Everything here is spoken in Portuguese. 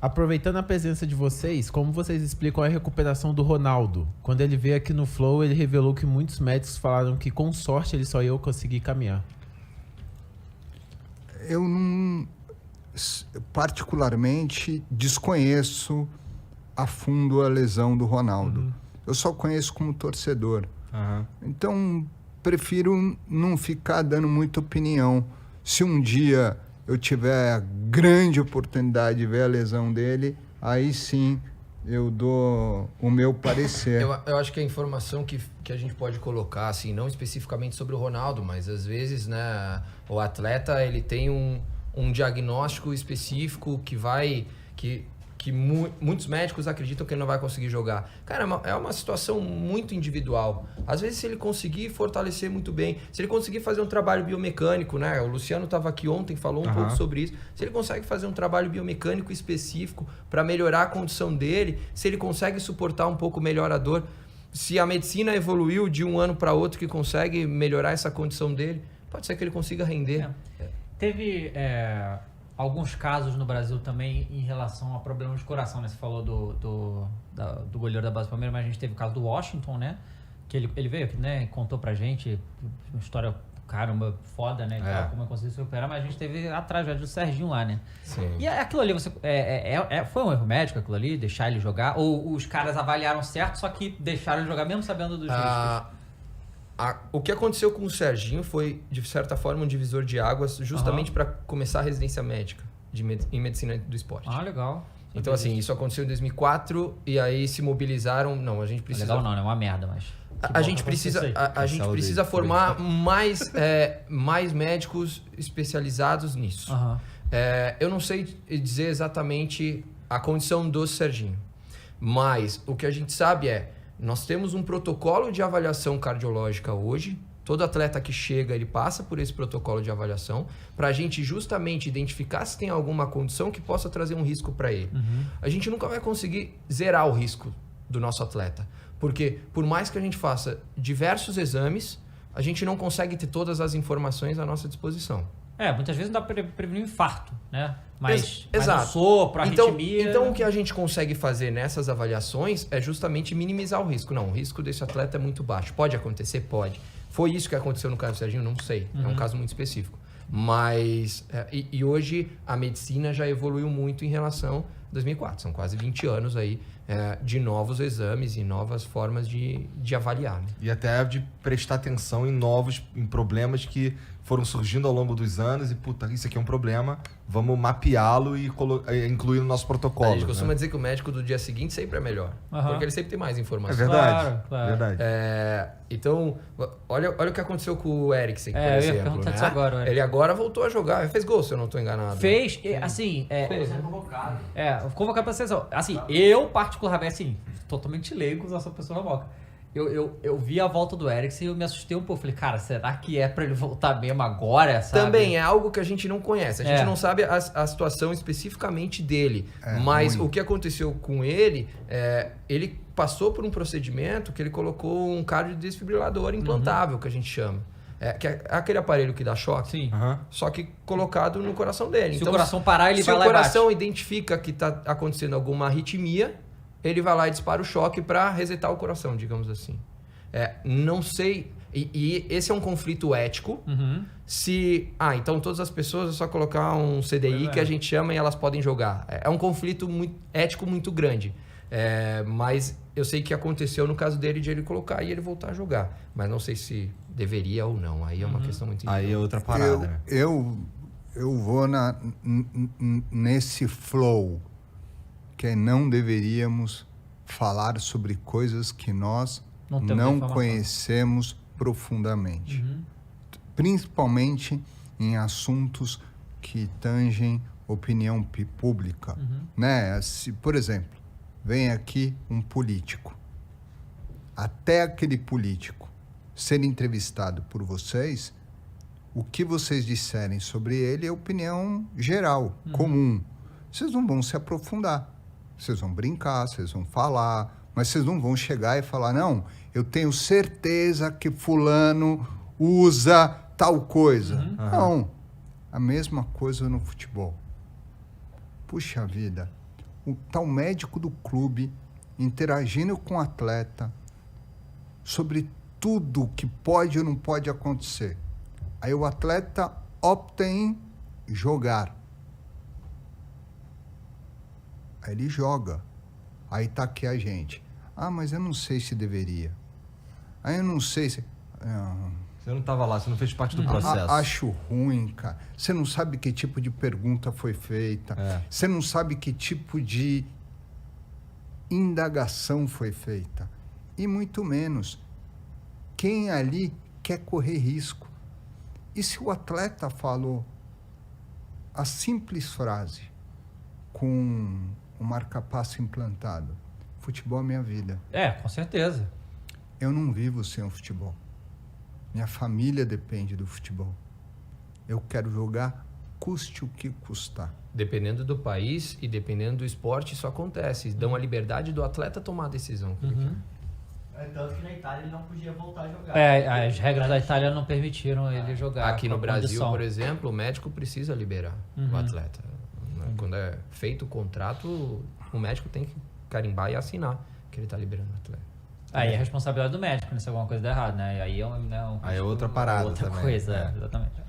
Aproveitando a presença de vocês, como vocês explicam a recuperação do Ronaldo? Quando ele veio aqui no Flow, ele revelou que muitos médicos falaram que com sorte ele só ia conseguir caminhar. Eu não, particularmente, desconheço a fundo a lesão do Ronaldo. Eu só conheço como torcedor. Então, prefiro não ficar dando muita opinião. Se um dia eu tiver a grande oportunidade de ver a lesão dele, aí sim eu dou o meu parecer. Eu acho que a informação que a gente pode colocar, assim, não especificamente sobre o Ronaldo, mas às vezes, né, o atleta ele tem um diagnóstico específico que muitos médicos acreditam que ele não vai conseguir jogar. Cara, é uma situação muito individual. Às vezes, se ele conseguir fortalecer muito bem, se ele conseguir fazer um trabalho biomecânico, né? O Luciano estava aqui ontem, falou um pouco sobre isso. Se ele consegue fazer um trabalho biomecânico específico para melhorar a condição dele, se ele consegue suportar um pouco melhor a dor, se a medicina evoluiu de um ano para outro que consegue melhorar essa condição dele, pode ser que ele consiga render. Teve alguns casos no Brasil também em relação a problemas de coração, né? Você falou do goleiro da base do Palmeiras, mas a gente teve o caso do Washington, né? Que ele veio aqui, né? Contou pra gente uma história, caramba, foda, né? Como eu consegui se recuperar, mas a gente teve a tragédia do Serginho lá, né? Sim. E aquilo ali, foi um erro médico aquilo ali? Deixar ele jogar? Ou os caras avaliaram certo, só que deixaram ele jogar mesmo sabendo dos riscos? O que aconteceu com o Serginho foi, de certa forma, um divisor de águas justamente para começar a residência médica em medicina do esporte. Legal. Então, assim, isso aconteceu em 2004 e aí se mobilizaram... Não, a gente precisa... Legal não, é uma merda, mas... A gente precisa formar mais médicos especializados nisso. Eu não sei dizer exatamente a condição do Serginho, mas o que a gente sabe nós temos um protocolo de avaliação cardiológica hoje. Todo atleta que chega, ele passa por esse protocolo de avaliação para a gente justamente identificar se tem alguma condição que possa trazer um risco para ele. A gente nunca vai conseguir zerar o risco do nosso atleta, porque por mais que a gente faça diversos exames, a gente não consegue ter todas as informações à nossa disposição. Muitas vezes não dá para prevenir um infarto, né? Mas Exato. Um sopro, arritmia... Então, o que a gente consegue fazer nessas avaliações é justamente minimizar o risco. Não, o risco desse atleta é muito baixo. Pode acontecer? Pode. Foi isso que aconteceu no caso do Serginho? Não sei. É um caso muito específico. Mas... E hoje a medicina já evoluiu muito em relação a 2004. São quase 20 anos aí de novos exames e novas formas de avaliar. Né? E até de prestar atenção em problemas que foram surgindo ao longo dos anos e, puta, isso aqui é um problema, vamos mapeá-lo e incluir no nosso protocolo. A gente costuma dizer que o médico do dia seguinte sempre é melhor, porque ele sempre tem mais informações. É verdade, claro. Verdade. Então, olha o que aconteceu com o Eriksen, por exemplo. Eu ia perguntar disso agora. Ele agora voltou a jogar, ele fez gol, se eu não estou enganado. Fez, assim... Foi convocado. Convocado pra seleção. Assim, eu particularmente, assim, totalmente leigo com essa pessoa na boca. Eu vi a volta do Eriksen e eu me assustei um pouco. Falei, cara, será que é pra ele voltar mesmo agora, sabe? Também é algo que a gente não conhece. A gente não sabe a situação especificamente dele. Mas o que aconteceu com ele, ele passou por um procedimento que ele colocou um cardiodesfibrilador implantável, que a gente chama. Que é aquele aparelho que dá choque. Sim. Só que colocado no coração dele. Se então, o coração parar, ele vai lá e Se o coração identifica que está acontecendo alguma arritmia, ele vai lá e dispara o choque para resetar o coração, digamos assim. Não sei... E esse é um conflito ético. Então todas as pessoas é só colocar um CDI que a gente chama e elas podem jogar. É um conflito ético muito grande. Mas eu sei que aconteceu no caso dele de ele colocar e ele voltar a jogar. Mas não sei se deveria ou não. Aí é uma questão muito individual. Aí é outra parada, né? Eu vou nesse flow que não deveríamos falar sobre coisas que nós não conhecemos profundamente. Principalmente em assuntos que tangem opinião pública. Né? Por exemplo, vem aqui um político. Até aquele político ser entrevistado por vocês, o que vocês disserem sobre ele é opinião geral, comum. Vocês não vão se aprofundar. Vocês vão brincar, vocês vão falar, mas vocês não vão chegar e falar, não, eu tenho certeza que fulano usa tal coisa. Não, a mesma coisa no futebol. Puxa vida, Tá o médico do clube interagindo com o atleta sobre tudo que pode ou não pode acontecer. Aí o atleta opta em jogar. Aí ele joga. Aí tá aqui a gente. Ah, mas eu não sei se deveria. Aí eu não sei se... Você não estava lá, você não fez parte do processo. Acho ruim, cara. Você não sabe que tipo de pergunta foi feita. Você não sabe que tipo de indagação foi feita. E muito menos quem ali quer correr risco. E se o atleta falou a simples frase com o marca-passo implantado: futebol é minha vida. Com certeza. Eu não vivo sem o futebol. Minha família depende do futebol. Eu quero jogar, custe o que custar. Dependendo do país e dependendo do esporte, isso acontece. Dão a liberdade do atleta tomar a decisão. Tanto que na Itália ele não podia voltar a jogar. As regras da Itália não permitiram ele jogar. Aqui no Brasil, condição. por exemplo, o médico precisa liberar o atleta. Quando é feito o contrato, o médico tem que carimbar e assinar que ele está liberando o atleta. Aí é responsabilidade do médico, né? Se alguma coisa der errado, né? Aí é outra parada outra também. coisa, exatamente.